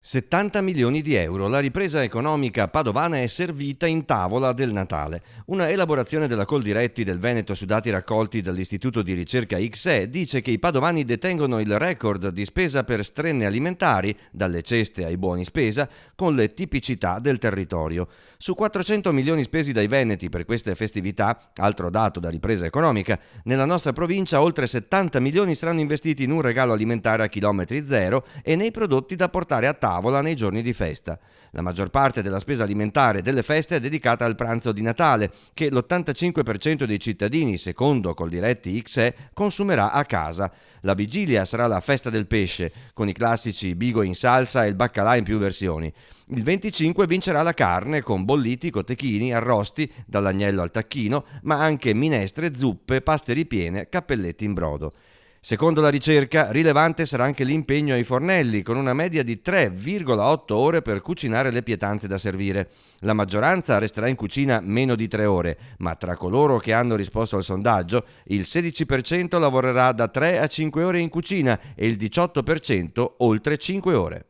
70 milioni di euro. La ripresa economica padovana è servita in tavola del Natale. Una elaborazione della Coldiretti del Veneto su dati raccolti dall'Istituto di Ricerca XE dice che i padovani detengono il record di spesa per strenne alimentari, dalle ceste ai buoni spesa, con le tipicità del territorio. Su 400 milioni spesi dai veneti per queste festività, altro dato da ripresa economica, nella nostra provincia oltre 70 milioni saranno investiti in un regalo alimentare a chilometri zero e nei prodotti da portare a tavola nei giorni di festa. La maggior parte della spesa alimentare delle feste è dedicata al pranzo di Natale, che l'85% dei cittadini, secondo Coldiretti XE, consumerà a casa. La vigilia sarà la festa del pesce, con i classici bigo in salsa e il baccalà in più versioni. Il 25 vincerà la carne, con bolliti, cotechini, arrosti, dall'agnello al tacchino, ma anche minestre, zuppe, paste ripiene, cappelletti in brodo. Secondo la ricerca, rilevante sarà anche l'impegno ai fornelli, con una media di 3,8 ore per cucinare le pietanze da servire. La maggioranza resterà in cucina meno di 3 ore, ma tra coloro che hanno risposto al sondaggio, il 16% lavorerà da 3 a 5 ore in cucina e il 18% oltre 5 ore.